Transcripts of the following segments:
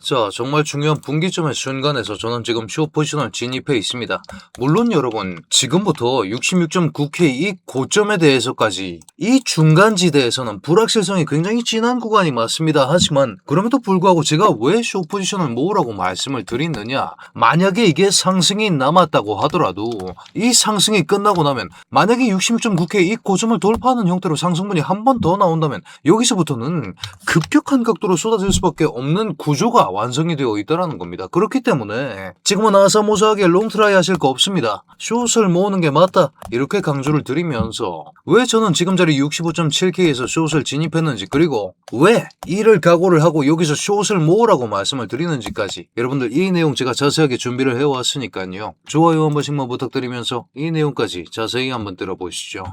자, 정말 중요한 분기점의 순간에서 저는 지금 쇼 포지션을 진입해 있습니다. 물론 여러분, 지금부터 66.9K 이 고점에 대해서까지 이 중간지대에서는 불확실성이 굉장히 진한 구간이 맞습니다. 하지만 그럼에도 불구하고 제가 왜 쇼 포지션을 모으라고 말씀을 드리느냐? 만약에 이게 상승이 남았다고 하더라도 이 상승이 끝나고 나면 만약에 66.9K 이 고점을 돌파하는 형태로 상승분이 한 번 더 나온다면 여기서부터는 급격한 각도로 쏟아질 수밖에 없는 구조가 완성이 되어 있다는 겁니다. 그렇기 때문에 지금은 아사모사하게 롱트라이 하실 거 없습니다. 숏을 모으는 게 맞다 이렇게 강조를 드리면서 왜 저는 지금 자리 65.7K에서 숏을 진입했는지, 그리고 왜 이를 각오를 하고 여기서 숏을 모으라고 말씀을 드리는지까지 여러분들 이 내용 제가 자세하게 준비를 해왔으니까요. 좋아요 한 번씩만 부탁드리면서 이 내용까지 자세히 한번 들어보시죠.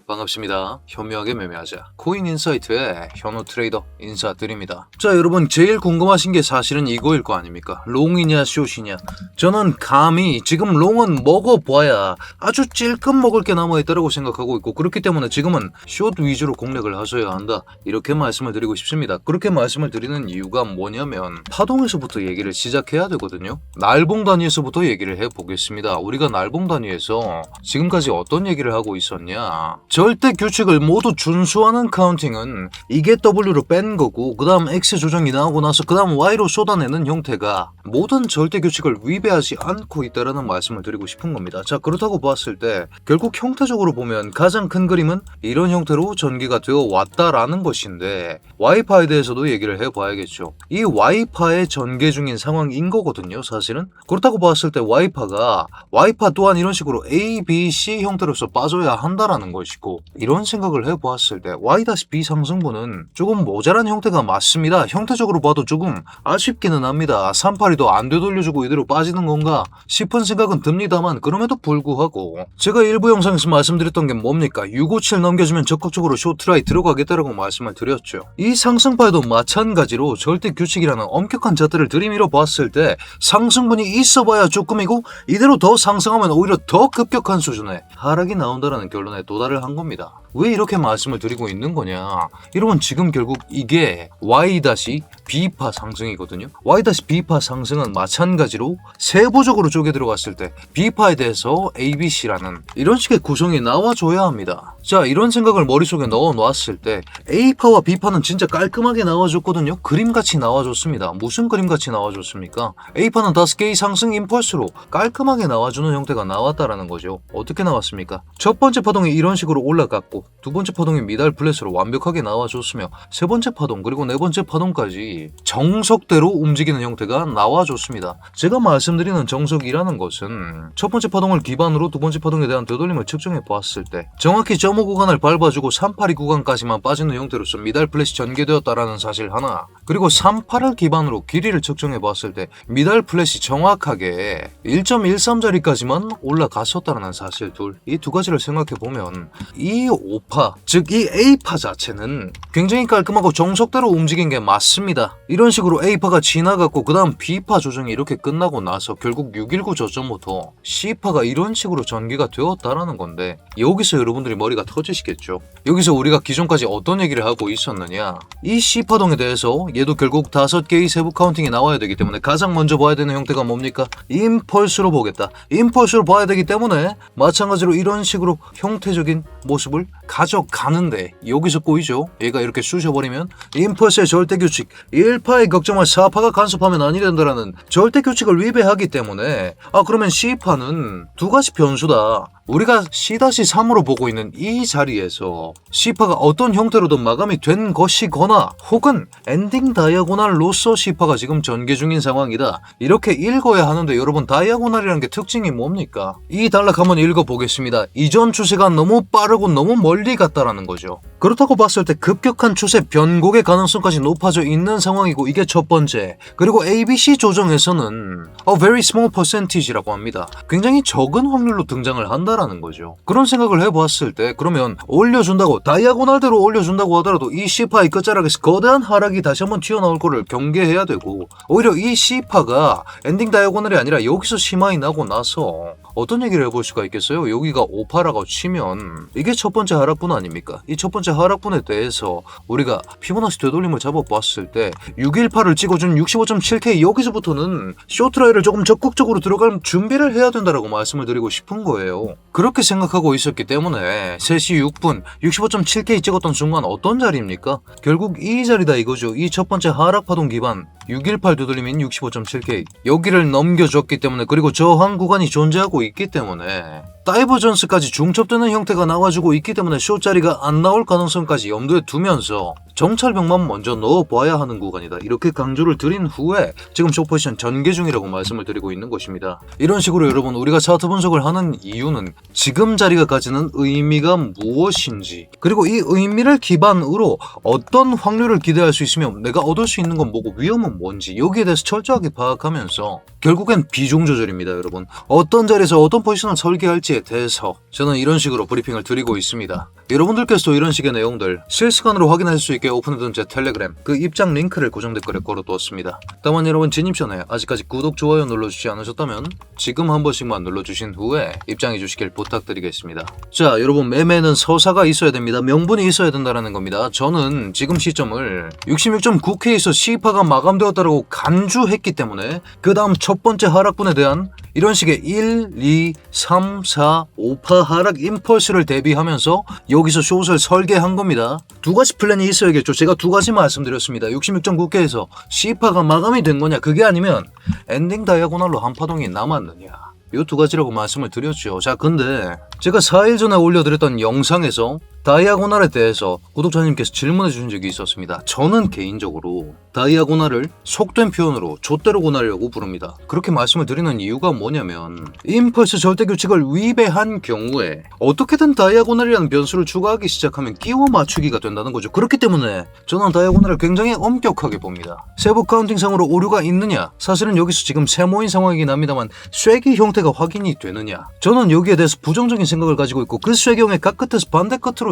반갑습니다. 현명하게 매매하자 코인인사이트의 현우 트레이더 인사드립니다. 자, 여러분 제일 궁금하신 게 사실은 이거일 거 아닙니까? 롱이냐 숏이냐. 저는 감히 지금 롱은 먹어봐야 아주 찔끔 먹을 게 남아있다고 생각하고 있고, 그렇기 때문에 지금은 숏 위주로 공략을 하셔야 한다 이렇게 말씀을 드리고 싶습니다. 그렇게 말씀을 드리는 이유가 뭐냐면 파동에서부터 얘기를 시작해야 되거든요. 날봉 단위에서부터 얘기를 해보겠습니다. 우리가 날봉 단위에서 지금까지 어떤 얘기를 하고 있었냐. 절대 규칙을 모두 준수하는 카운팅은 이게 W로 뺀 거고, 그 다음 X 조정이 나오고 나서 그 다음 Y로 쏟아내는 형태가 모든 절대 규칙을 위배하지 않고 있다는 말씀을 드리고 싶은 겁니다. 자, 그렇다고 봤을 때 결국 형태적으로 보면 가장 큰 그림은 이런 형태로 전개가 되어 왔다라는 것인데, Y파에 대해서도 얘기를 해봐야겠죠. 이 Y파의 전개 중인 상황인 거거든요, 사실은. 그렇다고 봤을 때 Y파 또한 이런 식으로 A, B, C 형태로서 빠져야 한다라는 것이고, 이런 생각을 해보았을 때 Y-B 상승분은 조금 모자란 형태가 맞습니다. 형태적으로 봐도 조금 아쉽기는 합니다. 382도 안 되돌려주고 이대로 빠지는 건가 싶은 생각은 듭니다만, 그럼에도 불구하고 제가 일부 영상에서 말씀드렸던 게 뭡니까? 657 넘겨주면 적극적으로 쇼트라이 들어가겠다라고 말씀을 드렸죠. 이 상승파에도 마찬가지로 절대 규칙이라는 엄격한 잣대를 들이밀어 봤을 때 상승분이 있어봐야 조금이고, 이대로 더 상승하면 오히려 더 급격한 수준의 하락이 나온다는 결론에 도달을 한 겁니다. 왜 이렇게 말씀을 드리고 있는 거냐? 여러분, 지금 결국 이게 Y-B파 상승이거든요. Y-B파 상승은 마찬가지로 세부적으로 쪼개 들어갔을 때 B파에 대해서 A, B, C라는 이런 식의 구성이 나와줘야 합니다. 자, 이런 생각을 머릿속에 넣어놨을 때 A파와 B파는 진짜 깔끔하게 나와줬거든요. 그림같이 나와줬습니다. 무슨 그림같이 나와줬습니까? A파는 5개의 상승 임펄스로 깔끔하게 나와주는 형태가 나왔다라는 거죠. 어떻게 나왔습니까? 첫 번째 파동이 이런 식으로 올라갔고, 두 번째 파동이 미달 플랫으로 완벽하게 나와줬으며, 세 번째 파동 그리고 네 번째 파동까지 정석대로 움직이는 형태가 나와줬습니다. 제가 말씀드리는 정석이라는 것은 첫 번째 파동을 기반으로 두 번째 파동에 대한 되돌림을 측정해 보았을 때 정확히 점호 구간을 밟아주고 382 구간까지만 빠지는 형태로서 미달 플랫이 전개되었다라는 사실 하나, 그리고 38을 기반으로 길이를 측정해 보았을 때 미달 플랫이 정확하게 1.13자리까지만 올라갔었다라는 사실 둘, 이 두 가지를 생각해 보면 이 O파, 즉 이 A파 자체는 굉장히 깔끔하고 정석대로 움직인 게 맞습니다. 이런 식으로 A파가 지나갔고, 그 다음 B파 조정이 이렇게 끝나고 나서 결국 619 저점부터 C파가 이런 식으로 전개가 되었다라는 건데, 여기서 여러분들이 머리가 터지시겠죠. 여기서 우리가 기존까지 어떤 얘기를 하고 있었느냐. 이 C파동에 대해서 얘도 결국 5개의 세부 카운팅이 나와야 되기 때문에 가장 먼저 봐야 되는 형태가 뭡니까? 임펄스로 보겠다. 임펄스로 봐야 되기 때문에 마찬가지로 이런 식으로 형태적인 모습을 가져가는데, 여기서 꼬이죠. 얘가 이렇게 쑤셔버리면 임펄스의 절대규칙 1파의 걱정을 4파가 간섭하면 아니 된다라는 절대규칙을 위배하기 때문에, 그러면 C파는 두 가지 변수다. 우리가 C-3으로 보고 있는 이 자리에서 C파가 어떤 형태로든 마감이 된 것이거나, 혹은 엔딩 다이아고날로서 C파가 지금 전개 중인 상황이다, 이렇게 읽어야 하는데, 여러분 다이아고날이라는 게 특징이 뭡니까? 이 단락 한번 읽어보겠습니다. 이전 추세가 너무 빠르고 너무 멀리 갔다라는 거죠. 그렇다고 봤을 때 급격한 추세 변곡의 가능성까지 높아져 있는 상황이고, 이게 첫 번째. 그리고 ABC 조정에서는 a very small percentage라고 합니다. 굉장히 적은 확률로 등장을 한다라는 한다라는 거죠. 그런 생각을 해보았을 때 그러면 올려준다고 다이아고날대로 올려준다고 하더라도 이 C파의 끝자락에서 거대한 하락이 다시 한번 튀어나올 거를 경계해야 되고 오히려 이 C파가 엔딩 다이아고날이 아니라 여기서 심화이 나고 나서 어떤 얘기를 해볼 수가 있겠어요? 여기가 5파라고 치면 이게 첫 번째 하락분 아닙니까? 이 첫 번째 하락분에 대해서 우리가 피보나치 되돌림을 잡아봤을 때 618을 찍어준 65.7K 여기서부터는 쇼트라이를 조금 적극적으로 들어갈 준비를 해야 된다라고 말씀을 드리고 싶은 거예요. 그렇게 생각하고 있었기 때문에 3시 6분 65.7K 찍었던 순간 어떤 자리입니까? 결국 이 자리다 이거죠. 이 첫 번째 하락파동 기반 618 되돌림인 65.7K 여기를 넘겨줬기 때문에 그리고 저항 구간이 존재하고 있기 때문에 다이버전스까지 중첩되는 형태가 나와주고 있기 때문에 쇼자리가 안 나올 가능성까지 염두에 두면서 정찰병만 먼저 넣어봐야 하는 구간이다. 이렇게 강조를 드린 후에 지금 쇼포지션 전개 중이라고 말씀을 드리고 있는 것입니다. 이런 식으로 여러분 우리가 차트 분석을 하는 이유는 지금 자리가 가지는 의미가 무엇인지 그리고 이 의미를 기반으로 어떤 확률을 기대할 수 있으며 내가 얻을 수 있는 건 뭐고 위험은 뭔지 여기에 대해서 철저하게 파악하면서 결국엔 비중 조절입니다. 여러분 어떤 자리에서 어떤 포지션을 설계할지에 대해서 저는 이런 식으로 브리핑을 드리고 있습니다. 여러분들께서도 이런 식의 내용들 실시간으로 확인할 수 있게 오픈해둔 제 텔레그램 그 입장 링크를 고정 댓글에 걸어두었습니다. 다만 여러분 진입 전에 아직까지 구독, 좋아요 눌러주지 않으셨다면 지금 한 번씩만 눌러주신 후에 입장해 주시길 부탁드리겠습니다. 자 여러분 매매는 서사가 있어야 됩니다. 명분이 있어야 된다는 겁니다. 저는 지금 시점을 66.9K에서 C파가 마감되었다고 간주했기 때문에 그 다음 첫 번째 하락분에 대한 이런 식의 1, 2, 3, 4, 5파 하락 임펄스를 대비하면서 여기서 숏을 설계한 겁니다. 두 가지 플랜이 있어야겠죠. 제가 두 가지 말씀드렸습니다. 66.9K에서 C파가 마감이 된 거냐 그게 아니면 엔딩 다이아고날로 한 파동이 남았느냐 이 두 가지라고 말씀을 드렸죠. 자 근데 제가 4일 전에 올려드렸던 영상에서 다이아고날에 대해서 구독자님께서 질문해 주신 적이 있었습니다. 저는 개인적으로 다이아고날을 속된 표현으로 좆대로 고날이라고 부릅니다. 그렇게 말씀을 드리는 이유가 뭐냐면 임펄스 절대규칙을 위배한 경우에 어떻게든 다이아고날이라는 변수를 추가하기 시작하면 끼워 맞추기가 된다는 거죠. 그렇기 때문에 저는 다이아고날을 굉장히 엄격하게 봅니다. 세부 카운팅상으로 오류가 있느냐 사실은 여기서 지금 세모인 상황이긴 합니다만 쐐기 형태가 확인이 되느냐 저는 여기에 대해서 부정적인 생각을 가지고 있고 그 쐐기형의 각 끝에서 반대 끝으로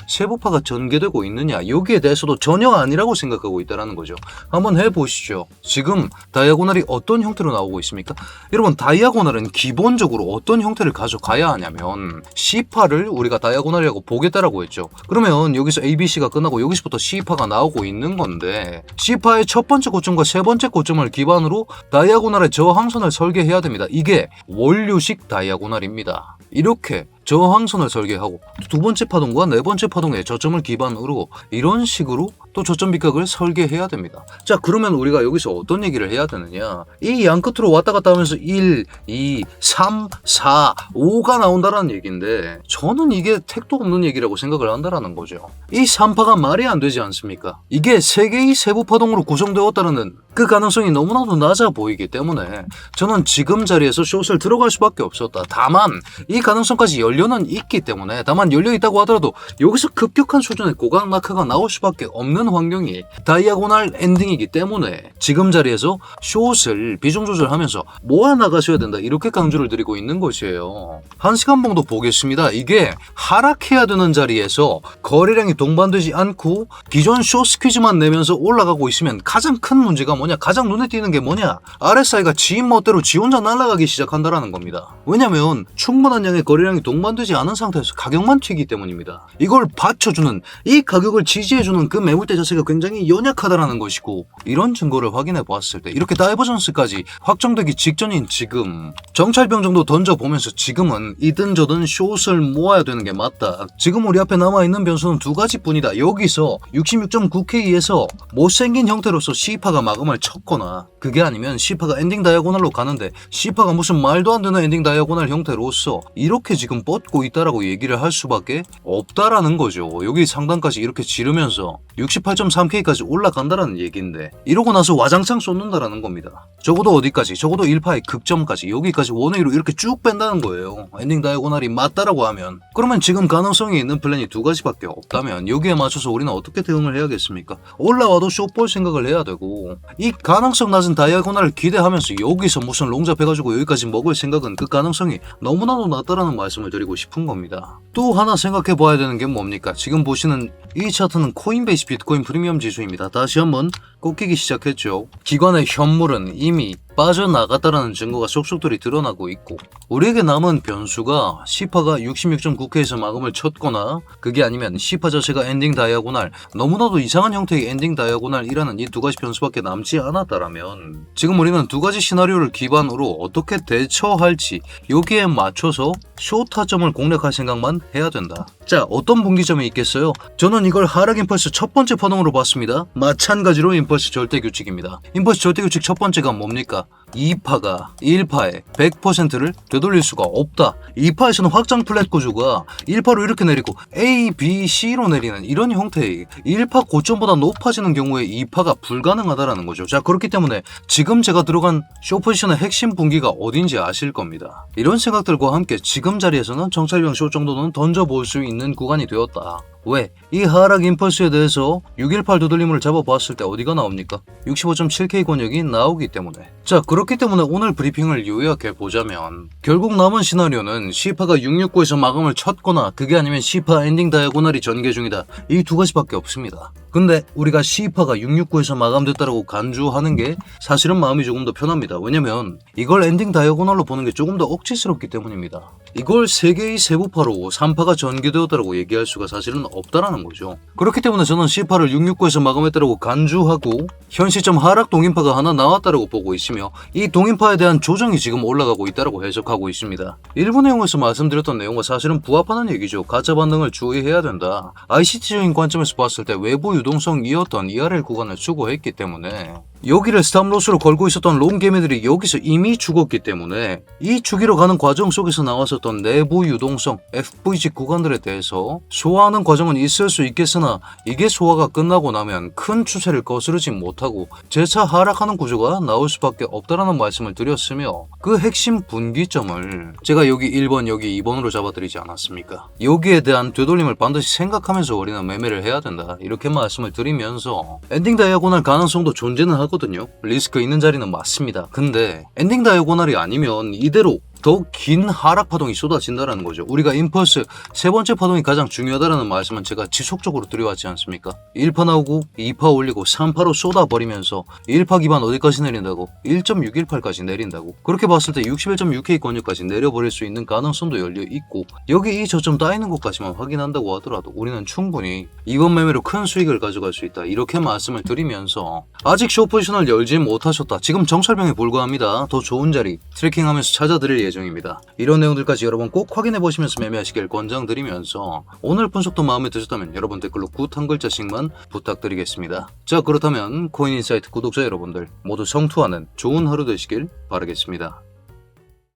세부파가 전개되고 있느냐 여기에 대해서도 전혀 아니라고 생각하고 있다는 거죠. 한번 해보시죠. 지금 다이아고날이 어떤 형태로 나오고 있습니까? 여러분 다이아고날은 기본적으로 어떤 형태를 가져가야 하냐면 C파를 우리가 다이아고날이라고 보겠다라고 했죠. 그러면 여기서 ABC가 끝나고 여기서부터 C파가 나오고 있는 건데 C파의 첫 번째 고점과 세 번째 고점을 기반으로 다이아고날의 저항선을 설계해야 됩니다. 이게 원류식 다이아고날입니다. 이렇게 저항선을 설계하고 두 번째 파동과 네 번째 파동의 저점을 기반으로 이런 식으로 또 저점 비각을 설계해야 됩니다. 자 그러면 우리가 여기서 어떤 얘기를 해야 되느냐 이 양끝으로 왔다 갔다 하면서 1, 2, 3, 4, 5가 나온다라는 얘기인데 저는 이게 택도 없는 얘기라고 생각을 한다라는 거죠. 이 3파가 말이 안 되지 않습니까? 이게 3개의 세부 파동으로 구성되었다는 그 가능성이 너무나도 낮아 보이기 때문에 저는 지금 자리에서 숏을 들어갈 수밖에 없었다. 다만 이 가능성까지 열려는 있기 때문에 다만 열려있다고 하더라도 여기서 급격한 수준의 고각 낙하가 나올 수밖에 없는 환경이 다이아고날 엔딩이기 때문에 지금 자리에서 숏을 비중 조절하면서 모아나가셔야 된다 이렇게 강조를 드리고 있는 것이에요. 1시간 봉도 보겠습니다. 이게 하락해야 되는 자리에서 거래량이 동반되지 않고 기존 숏 스퀴즈만 내면서 올라가고 있으면 가장 큰 문제가 뭐냐 가장 눈에 띄는 게 뭐냐 RSI가 지 멋대로 지 혼자 날아가기 시작한다라는 겁니다. 왜냐면 충분한 양의 거래량이 동반되지 않은 상태에서 가격만 튀기 때문입니다. 이걸 받쳐주는 이 가격을 지지해주는 그 매물대 자체가 굉장히 연약하다라는 것이고 이런 증거를 확인해 보았을 때 이렇게 다이버전스까지 확정되기 직전인 지금 정찰병 정도 던져보면서 지금은 이든 저든 숏을 모아야 되는 게 맞다. 지금 우리 앞에 남아있는 변수는 두 가지뿐이다. 여기서 66.9K에서 못생긴 형태로서 C파가 마감을 쳤거나 그게 아니면 C파가 엔딩 다이아고날로 가는데 C파가 무슨 말도 안 되는 엔딩 다이아고날 형태로서 이렇게 지금 뻗고 있다라고 얘기를 할 수밖에 없다라는 거죠. 여기 상단까지 이렇게 지르면서 68.3K까지 올라간다라는 얘기인데 이러고 나서 와장창 쏟는다라는 겁니다. 적어도 어디까지? 적어도 1파의 극점까지 여기까지 원웨이로 이렇게 쭉 뺀다는 거예요. 엔딩 다이아고날이 맞다라고 하면 그러면 지금 가능성이 있는 플랜이 두 가지밖에 없다면 여기에 맞춰서 우리는 어떻게 대응을 해야겠습니까? 올라와도 숏볼 생각을 해야 되고 이 가능성 낮은 다이아고날을 기대하면서 여기서 무슨 롱 잡혀가지고 여기까지 먹을 생각은 그 가능성이 너무나도 낮다라는 말씀을 드리고 싶은 겁니다. 또 하나 생각해 봐야 되는 게 뭡니까? 지금 보시는 이 차트는 코인베이스 비트코인 프리미엄 지수입니다. 다시 한번 꺾이기 시작했죠. 기관의 현물은 이미 빠져나갔다라는 증거가 속속들이 드러나고 있고 우리에게 남은 변수가 시파가 66.9K에서 마감을 쳤거나 그게 아니면 시파 자체가 엔딩 다이아고날 너무나도 이상한 형태의 엔딩 다이아고날이라는 이 두 가지 변수밖에 남지 않았다라면 지금 우리는 두 가지 시나리오를 기반으로 어떻게 대처할지 여기에 맞춰서 숏타점을 공략할 생각만 해야 된다. 자, 어떤 분기점이 있겠어요? 저는 이걸 하락 임펄스 첫 번째 파동으로 봤습니다. 마찬가지로 임펄스 절대 규칙입니다. 임펄스 절대 규칙 첫 번째가 뭡니까? 2파가 1파의 100%를 되돌릴 수가 없다. 2파에서는 확장 플랫 구조가 1파로 이렇게 내리고 A, B, C로 내리는 이런 형태의 1파 고점보다 높아지는 경우에 2파가 불가능하다라는 거죠. 자, 그렇기 때문에 지금 제가 들어간 숏포지션의 핵심 분기가 어딘지 아실 겁니다. 이런 생각들과 함께 지금 자리에서는 정찰병 숏 정도는 던져볼 수 있는 구간이 되었다. 왜? 이 하락 임펄스에 대해서 618 되돌림을 잡아봤을 때 어디가 나옵니까? 65.7K 권역이 나오기 때문에. 자, 그렇기 때문에 오늘 브리핑을 요약해보자면 결국 남은 시나리오는 시파가 669에서 마감을 쳤거나 그게 아니면 시파 엔딩 다이아고날이 전개 중이다. 이 두 가지밖에 없습니다. 근데 우리가 시파가 669에서 마감됐다라고 간주하는 게 사실은 마음이 조금 더 편합니다. 왜냐면 이걸 엔딩 다이아고날로 보는 게 조금 더 억지스럽기 때문입니다. 이걸 3개의 세부파로 3파가 전개되었다라고 얘기할 수가 사실은 없다라는 거죠. 그렇기 때문에 저는 시파를 669에서 마감했다라고 간주하고 현 시점 하락 동인파가 하나 나왔다라고 보고 있으며 이 동인파에 대한 조정이 지금 올라가고 있다라고 해석하고 있습니다. 일부 내용에서 말씀드렸던 내용과 사실은 부합하는 얘기죠. 가짜 반등을 주의해야 된다. ICT적인 관점에서 봤을 때 외부 유동성이었던 ERL 구간을 수고했기 때문에 여기를 스탑로스로 걸고 있었던 롱개미들이 여기서 이미 죽었기 때문에 이 죽이러 가는 과정 속에서 나왔었던 내부 유동성 FVG 구간들에 대해서 소화하는 과정은 있을 수 있겠으나 이게 소화가 끝나고 나면 큰 추세를 거스르지 못하고 재차 하락하는 구조가 나올 수밖에 없다라는 말씀을 드렸으며 그 핵심 분기점을 제가 여기 1번 여기 2번으로 잡아드리지 않았습니까? 여기에 대한 되돌림을 반드시 생각하면서 우리는 매매를 해야 된다 이렇게 말씀을 드리면서 엔딩 다이아고날 가능성도 존재는 하거든요. 리스크 있는 자리는 맞습니다. 근데 엔딩 다이아고날이 아니면 이대로 더 긴 하락 파동이 쏟아진다는 거죠. 우리가 임펄스 세 번째 파동이 가장 중요하다는 말씀은 제가 지속적으로 드려왔지 않습니까? 1파 나오고 2파 올리고 3파로 쏟아버리면서 1파 기반 어디까지 내린다고? 1.618까지 내린다고. 그렇게 봤을 때 61.6K 권역까지 내려버릴 수 있는 가능성도 열려있고 여기 이 저점 따이는 것까지만 확인한다고 하더라도 우리는 충분히 이번 매매로 큰 수익을 가져갈 수 있다. 이렇게 말씀을 드리면서 아직 숏포지션을 열지 못하셨다. 지금 정찰병에 불과합니다. 더 좋은 자리 트래킹하면서 찾아드릴 예정입니다. 이런 내용들까지 여러분 꼭 확인해보시면서 매매하시길 권장드리면서 오늘 분석도 마음에 드셨다면 여러분 댓글로 굿 한 글자씩만 부탁드리겠습니다. 자, 그렇다면 코인인사이트 구독자 여러분들 모두 성투하는 좋은 하루 되시길 바라겠습니다.